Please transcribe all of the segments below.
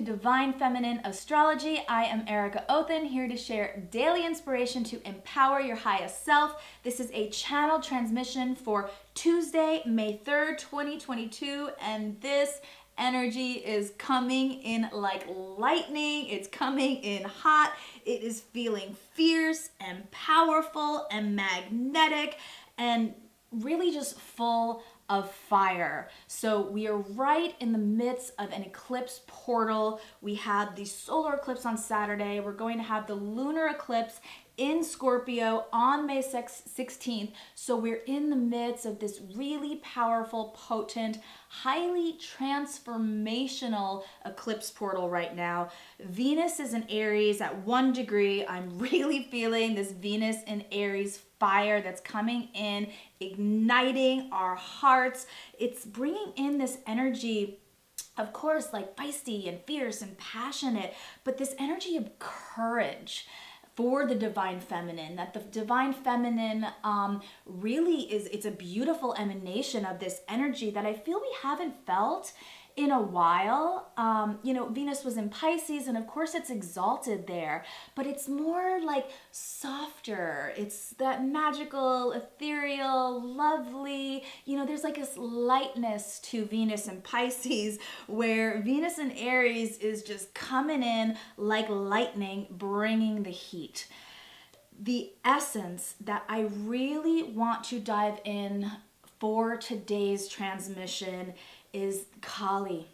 to Divine Feminine Astrology. I am Erica Othen, here to share daily inspiration to empower your highest self. This is a channel transmission for Tuesday, May 3rd, 2022, and this energy is coming in like lightning. It's coming in hot. It is feeling fierce and powerful and magnetic and really just full of fire. So we are right in the midst of an eclipse portal. We had the solar eclipse on Saturday. We're going to have the lunar eclipse in Scorpio on May 16th. So we're in the midst of this really powerful, potent, highly transformational eclipse portal right now. Venus is in Aries at 1 degree. I'm really feeling this Venus in Aries fire that's coming in, igniting our hearts. It's bringing in this energy, of course, like feisty and fierce and passionate, but this energy of courage for the divine feminine. That the divine feminine really is, it's a beautiful emanation of this energy that I feel we haven't felt in a while. Venus was in Pisces, and of course it's exalted there, but it's more like softer. It's that magical, ethereal, lovely, there's like this lightness to Venus and Pisces, where Venus and Aries is just coming in like lightning, bringing the heat. The essence that I really want to dive in for today's transmission is Kali.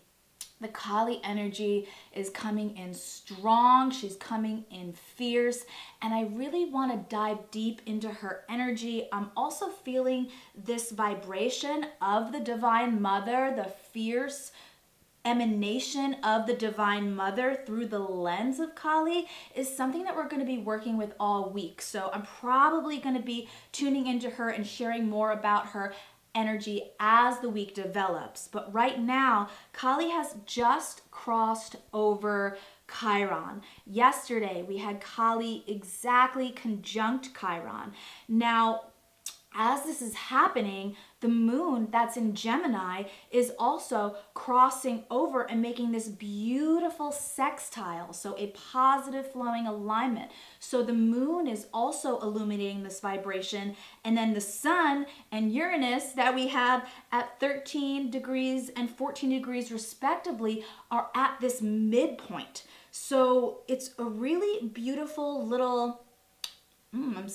The Kali energy is coming in strong. She's coming in fierce. And I really want to dive deep into her energy. I'm also feeling this vibration of the Divine Mother, the fierce emanation of the Divine Mother through the lens of Kali is something that we're going to be working with all week. So I'm probably going to be tuning into her and sharing more about her energy as the week develops. But right now, Kali has just crossed over Chiron. Yesterday, we had Kali exactly conjunct Chiron. Now, as this is happening, the moon that's in Gemini is also crossing over and making this beautiful sextile, so a positive flowing alignment. So the moon is also illuminating this vibration, and then the sun and Uranus that we have at 13 degrees and 14 degrees respectively are at this midpoint. So it's a really beautiful little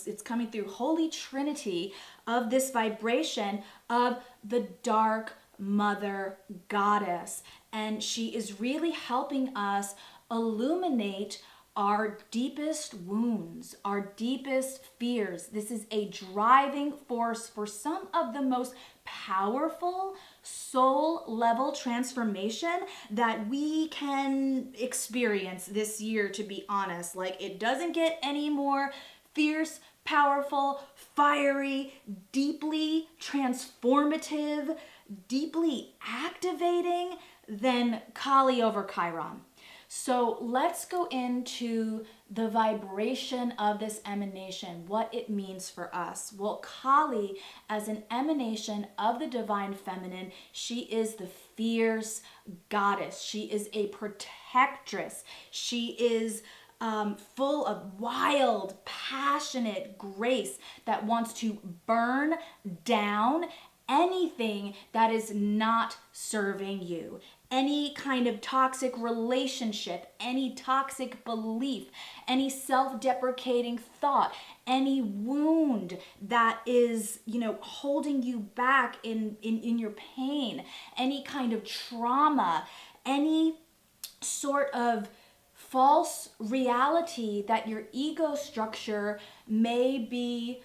it's coming through Holy Trinity of this vibration of the dark mother goddess. And she is really helping us illuminate our deepest wounds, our deepest fears. This is a driving force for some of the most powerful soul level transformation that we can experience this year, to be honest. Like, it doesn't get any more fierce, powerful, fiery, deeply transformative, deeply activating than Kali over Chiron. So let's go into the vibration of this emanation, what it means for us. Well, Kali, as an emanation of the divine feminine, she is the fierce goddess. She is a protectress. She is full of wild, passionate grace that wants to burn down anything that is not serving you. Any kind of toxic relationship, any toxic belief, any self-deprecating thought, any wound that is, holding you back in your pain, any kind of trauma, any sort of false reality that your ego structure may be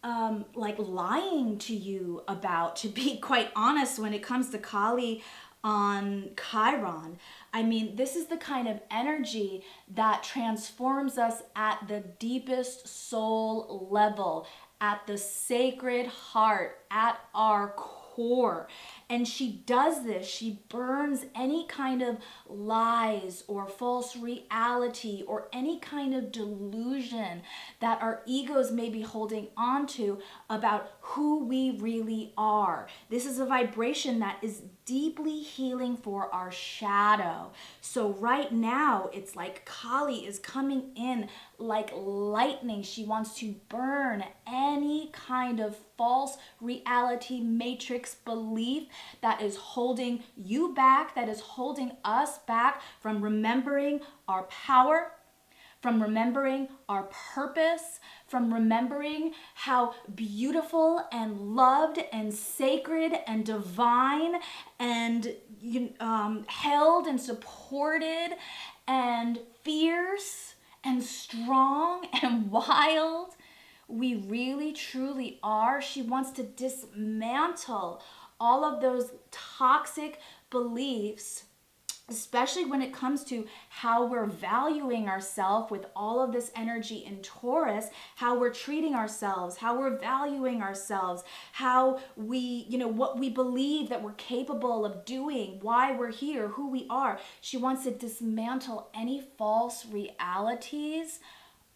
lying to you about, to be quite honest, when it comes to Kali on Chiron. I mean, this is the kind of energy that transforms us at the deepest soul level, at the sacred heart, at our core. And she does this. She burns any kind of lies or false reality or any kind of delusion that our egos may be holding on to about who we really are. This is a vibration that is deeply healing for our shadow. So right now, it's like Kali is coming in like lightning. She wants to burn any kind of false reality matrix belief that is holding you back, that is holding us back from remembering our power, from remembering our purpose, from remembering how beautiful and loved and sacred and divine and held and supported and fierce and strong and wild we really truly are. She wants to dismantle all of those toxic beliefs, especially when it comes to how we're valuing ourselves with all of this energy in Taurus, how we're treating ourselves, how we're valuing ourselves, how we, what we believe that we're capable of doing, why we're here, who we are. She wants to dismantle any false realities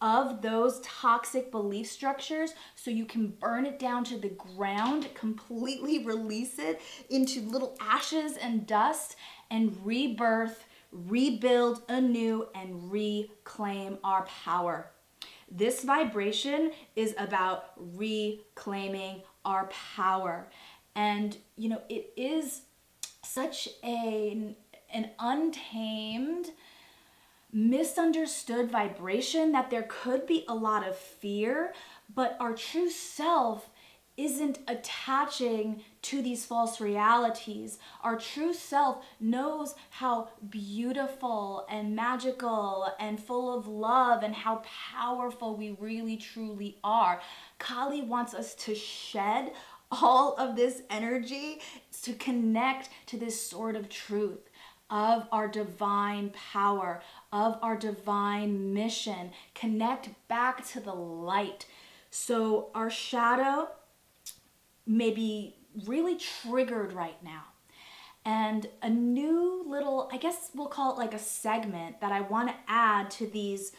of those toxic belief structures so you can burn it down to the ground, completely release it into little ashes and dust, and rebirth, rebuild anew, and reclaim our power. This vibration is about reclaiming our power. And, it is such an untamed, misunderstood vibration that there could be a lot of fear, but our true self isn't attaching to these false realities. Our true self knows how beautiful and magical and full of love and how powerful we really truly are. Kali wants us to shed all of this energy to connect to this sort of truth of our divine power, of our divine mission. Connect back to the light. So our shadow may be really triggered right now. And a new little, I guess we'll call it like a segment that I want to add to these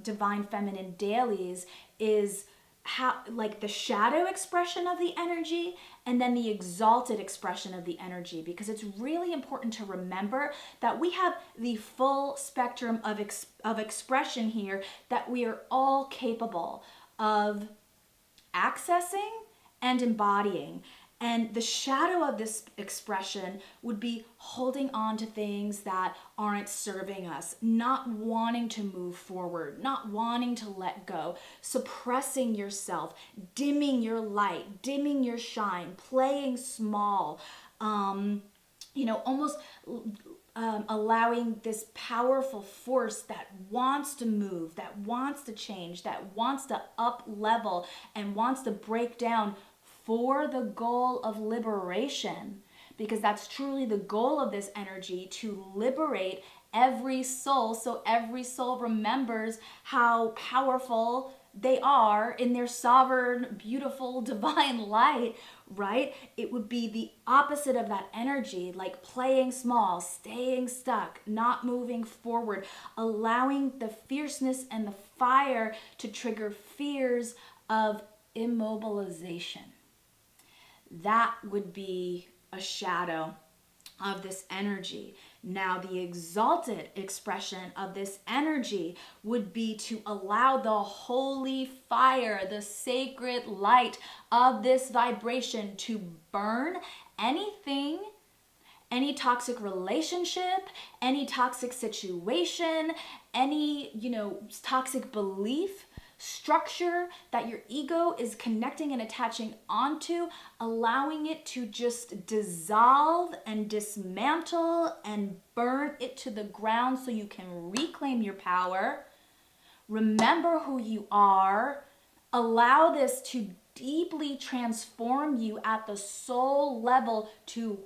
divine feminine dailies is how, like, the shadow expression of the energy and then the exalted expression of the energy, because it's really important to remember that we have the full spectrum of expression here that we are all capable of accessing and embodying. And the shadow of this expression would be holding on to things that aren't serving us, not wanting to move forward, not wanting to let go, suppressing yourself, dimming your light, dimming your shine, playing small, almost allowing this powerful force that wants to move, that wants to change, that wants to up level and wants to break down for the goal of liberation, because that's truly the goal of this energy, to liberate every soul, so every soul remembers how powerful they are in their sovereign, beautiful, divine light, right? It would be the opposite of that energy, like playing small, staying stuck, not moving forward, allowing the fierceness and the fire to trigger fears of immobilization. That would be a shadow of this energy. Now, the exalted expression of this energy would be to allow the holy fire, the sacred light of this vibration to burn anything, any toxic relationship, any toxic situation, any, toxic belief structure that your ego is connecting and attaching onto, allowing it to just dissolve and dismantle and burn it to the ground so you can reclaim your power. Remember who you are. Allow this to deeply transform you at the soul level, to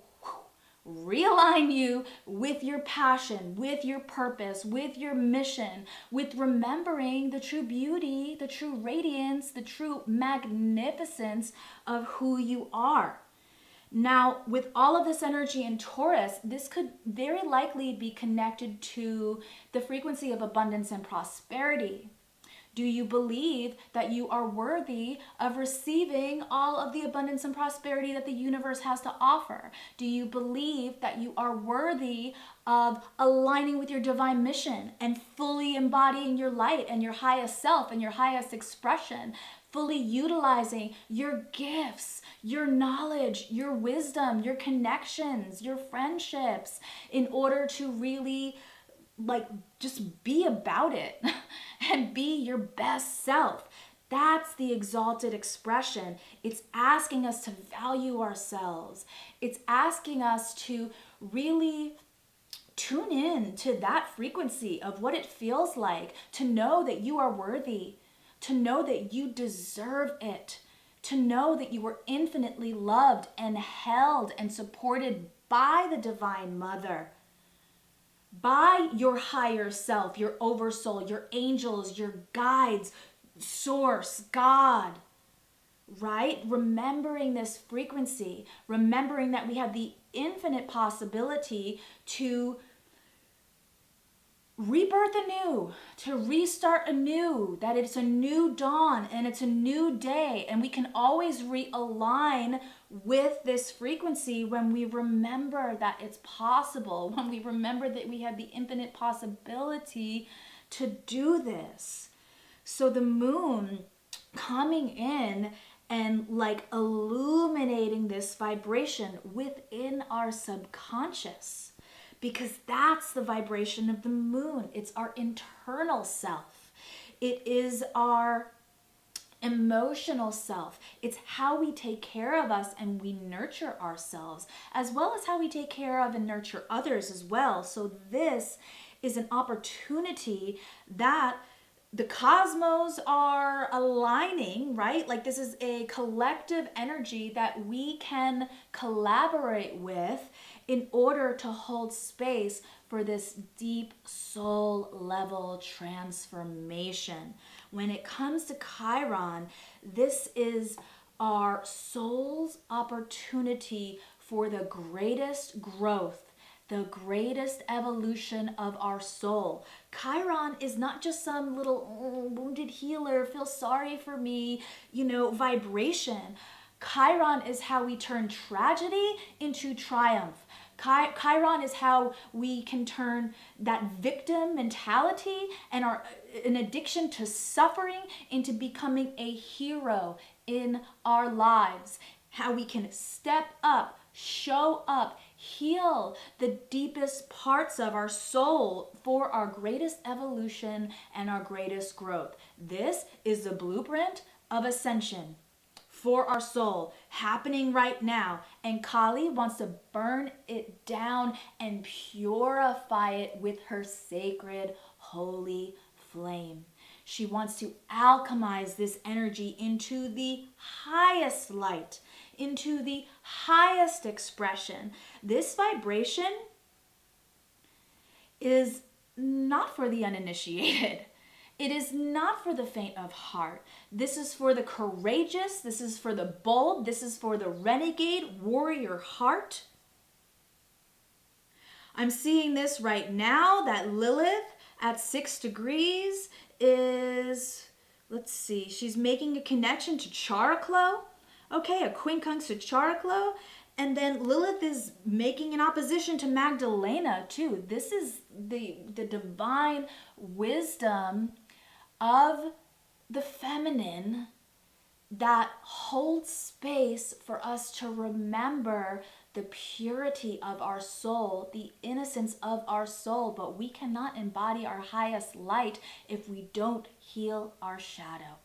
realign you with your passion, with your purpose, with your mission, with remembering the true beauty, the true radiance, the true magnificence of who you are. Now, with all of this energy in Taurus, this could very likely be connected to the frequency of abundance and prosperity. Do you believe that you are worthy of receiving all of the abundance and prosperity that the universe has to offer? Do you believe that you are worthy of aligning with your divine mission and fully embodying your light and your highest self and your highest expression, fully utilizing your gifts, your knowledge, your wisdom, your connections, your friendships in order to really just be about it and be your best self? That's the exalted expression. It's asking us to value ourselves. It's asking us to really tune in to that frequency of what it feels like to know that you are worthy, to know that you deserve it, to know that you were infinitely loved and held and supported by the Divine Mother, by your higher self, your oversoul, your angels, your guides, source, God, right? Remembering this frequency, remembering that we have the infinite possibility to rebirth anew, to restart anew, that it's a new dawn and it's a new day, and we can always realign with this frequency when we remember that it's possible, when we remember that we have the infinite possibility to do this. So the moon coming in and illuminating this vibration within our subconscious, because that's the vibration of the moon. It's our internal self. It is our emotional self. It's how we take care of us and we nurture ourselves, as well as how we take care of and nurture others as well. So this is an opportunity that the cosmos are aligning, right? Like, this is a collective energy that we can collaborate with in order to hold space for this deep soul level transformation. When it comes to Chiron, this is our soul's opportunity for the greatest growth, the greatest evolution of our soul. Chiron is not just some little wounded healer, feel sorry for me, vibration. Chiron is how we turn tragedy into triumph. Chiron is how we can turn that victim mentality and an addiction to suffering into becoming a hero in our lives. How we can step up, show up, heal the deepest parts of our soul for our greatest evolution and our greatest growth. This is the blueprint of ascension for our soul happening right now. And Kali wants to burn it down and purify it with her sacred holy flame. She wants to alchemize this energy into the highest light, into the highest expression. This vibration is not for the uninitiated. It is not for the faint of heart. This is for the courageous. This is for the bold. This is for the renegade warrior heart. I'm seeing this right now, that Lilith at 6 degrees is, let's see, she's making a connection to Chariklo. Okay, a quincunx to Chariklo. And then Lilith is making an opposition to Magdalena too. This is the divine wisdom of the feminine that holds space for us to remember the purity of our soul, the innocence of our soul. But we cannot embody our highest light if we don't heal our shadow,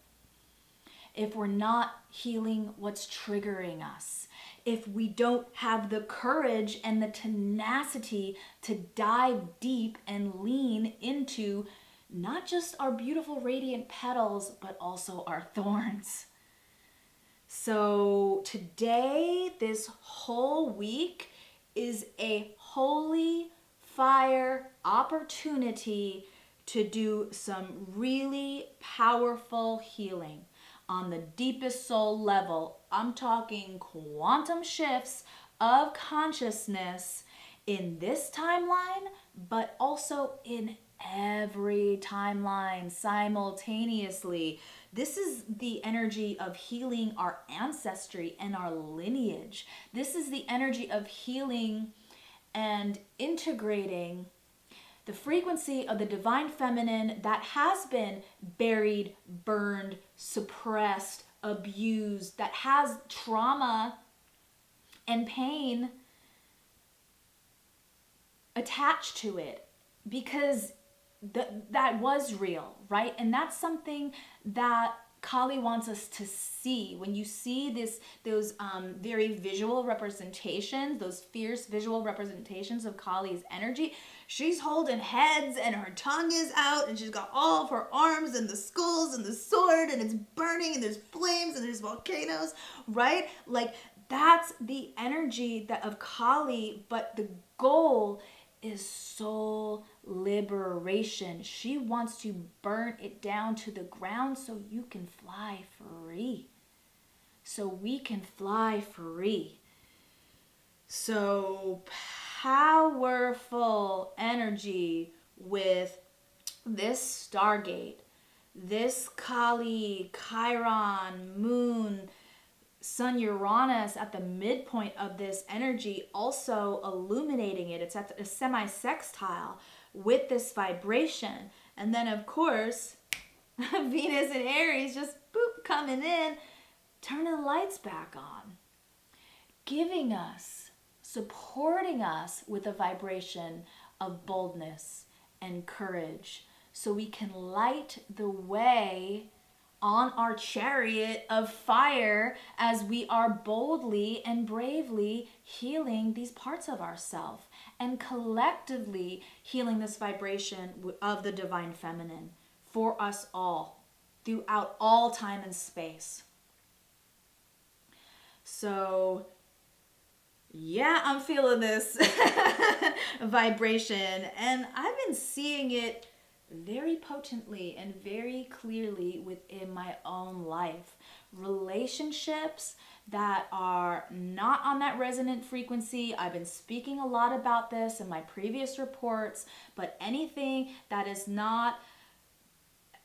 if we're not healing what's triggering us, if we don't have the courage and the tenacity to dive deep and lean into not just our beautiful radiant petals, but also our thorns. So today, this whole week is a holy fire opportunity to do some really powerful healing. on the deepest soul level. I'm talking quantum shifts of consciousness in this timeline, but also in every timeline simultaneously. This is the energy of healing our ancestry and our lineage. This is the energy of healing and integrating the frequency of the divine feminine that has been buried, burned, suppressed, abused, that has trauma and pain attached to it, because that was real, right? And that's something that Kali wants us to see. When you see those very visual representations, those fierce visual representations of Kali's energy, she's holding heads and her tongue is out and she's got all of her arms and the skulls and the sword and it's burning and there's flames and there's volcanoes, right? Like, that's the energy of Kali, but the goal is soul liberation. She wants to burn it down to the ground so you can fly free. So we can fly free. So powerful energy with this Stargate, this Kali, Chiron, Moon, Sun, Uranus at the midpoint of this energy, also illuminating it. It's at a semi-sextile with this vibration. And then, of course, Venus and Aries just boop, coming in, turning the lights back on, giving us, supporting us with a vibration of boldness and courage so we can light the way on our chariot of fire as we are boldly and bravely healing these parts of ourselves and collectively healing this vibration of the divine feminine for us all throughout all time and space. So yeah, I'm feeling this vibration, and I've been seeing it very potently and very clearly within my own life. Relationships that are not on that resonant frequency. I've been speaking a lot about this in my previous reports, but anything that does not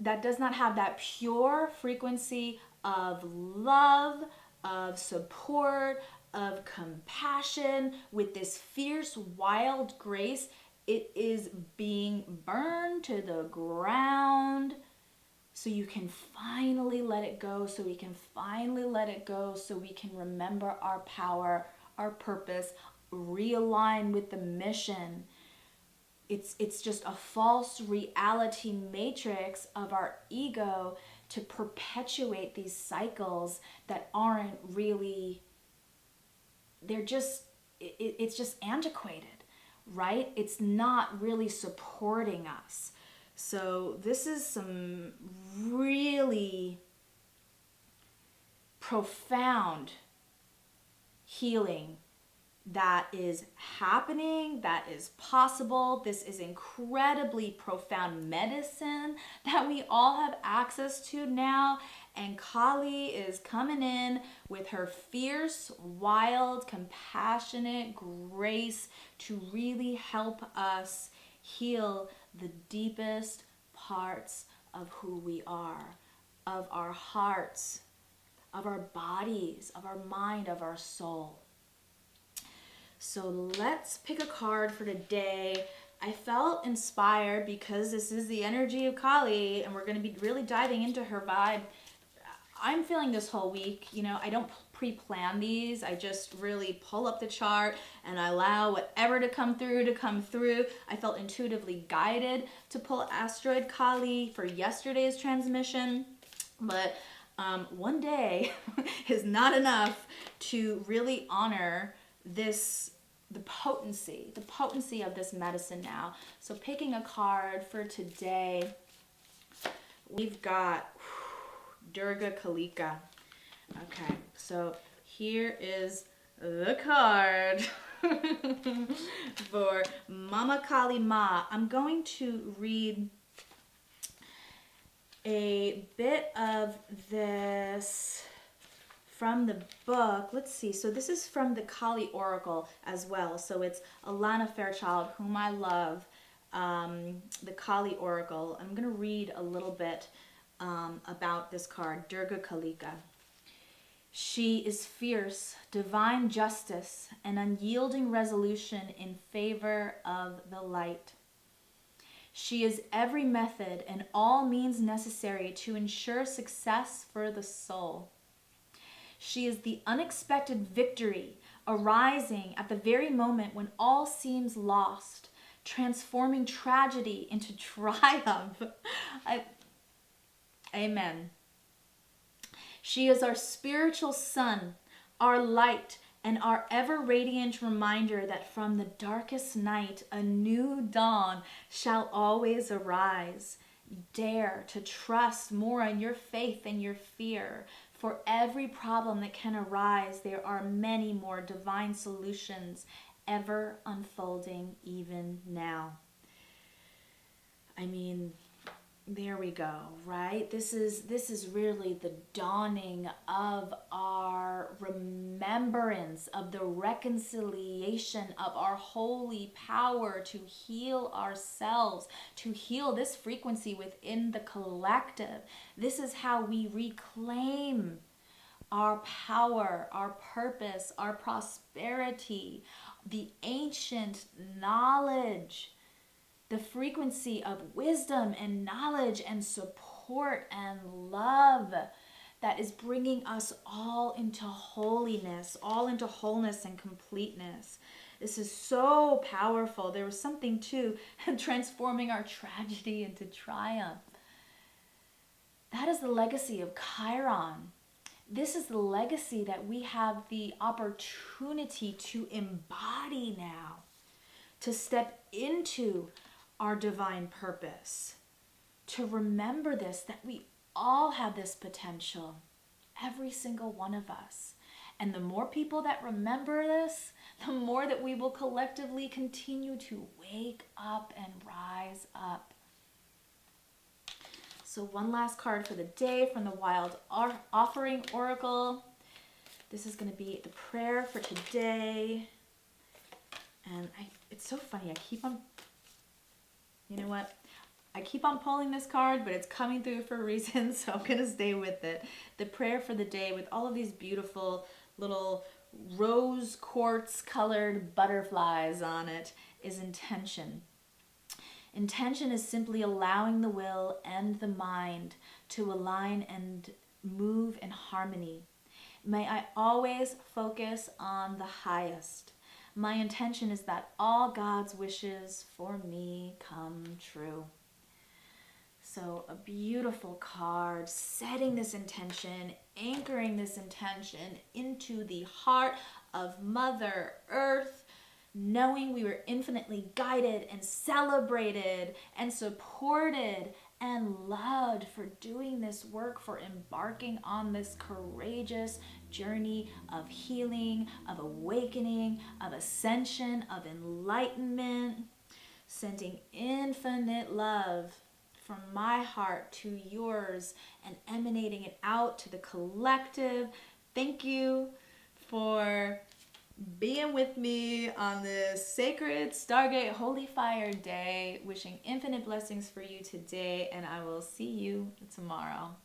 have that pure frequency of love, of support, of compassion, with this fierce, wild grace, it is being burned to the ground so you can finally let it go, so we can finally let it go, so we can remember our power, our purpose, realign with the mission. It's just a false reality matrix of our ego to perpetuate these cycles that aren't really, it's just antiquated. Right? It's not really supporting us. So this is some really profound healing that is happening, that is possible. This is incredibly profound medicine that we all have access to now. And Kali is coming in with her fierce, wild, compassionate grace to really help us heal the deepest parts of who we are, of our hearts, of our bodies, of our mind, of our soul. So let's pick a card for today. I felt inspired because this is the energy of Kali and we're going to be really diving into her vibe. I'm feeling this whole week, I don't pre-plan these. I just really pull up the chart and I allow whatever to come through. I felt intuitively guided to pull Asteroid Kali for yesterday's transmission, but one day is not enough to really honor the potency of this medicine now. So picking a card for today, we've got Durga Kalika. Okay, so here is the card for Mama Kali Ma. I'm going to read a bit of this from the book. Let's see. So this is from the Kali Oracle as well. So it's Alana Fairchild, whom I love, the Kali Oracle. I'm going to read a little bit about this card, Durga Kalika. She is fierce, divine justice, and unyielding resolution in favor of the light. She is every method and all means necessary to ensure success for the soul. She is the unexpected victory arising at the very moment when all seems lost, transforming tragedy into triumph. Amen. She is our spiritual sun, our light, and our ever radiant reminder that from the darkest night a new dawn shall always arise. Dare to trust more in your faith and your fear. For every problem that can arise, there are many more divine solutions ever unfolding even now. I mean, there we go, right? This is really the dawning of our remembrance of the reconciliation of our holy power to heal ourselves, to heal this frequency within the collective. This is how we reclaim our power, our purpose, our prosperity, the ancient knowledge, the frequency of wisdom and knowledge and support and love that is bringing us all into holiness, all into wholeness and completeness. This is so powerful. There was something too transforming our tragedy into triumph. That is the legacy of Chiron. This is the legacy that we have the opportunity to embody now, to step into our divine purpose, to remember this, that we all have this potential, every single one of us. And the more people that remember this, the more that we will collectively continue to wake up and rise up. So one last card for the day from the Wild Offering Oracle. This is going to be the prayer for today. And it's so funny. You know what? I keep on pulling this card, but it's coming through for a reason, so I'm going to stay with it. The prayer for the day with all of these beautiful little rose quartz colored butterflies on it is intention. Intention is simply allowing the will and the mind to align and move in harmony. May I always focus on the highest. My intention is that all God's wishes for me come true. So a beautiful card, setting this intention, anchoring this intention into the heart of Mother Earth, knowing we were infinitely guided and celebrated and supported and loved for doing this work, for embarking on this courageous journey of healing, of awakening, of ascension, of enlightenment, sending infinite love from my heart to yours and emanating it out to the collective. Thank you for being with me on this sacred Stargate Holy Fire Day. Wishing infinite blessings for you today, and I will see you tomorrow.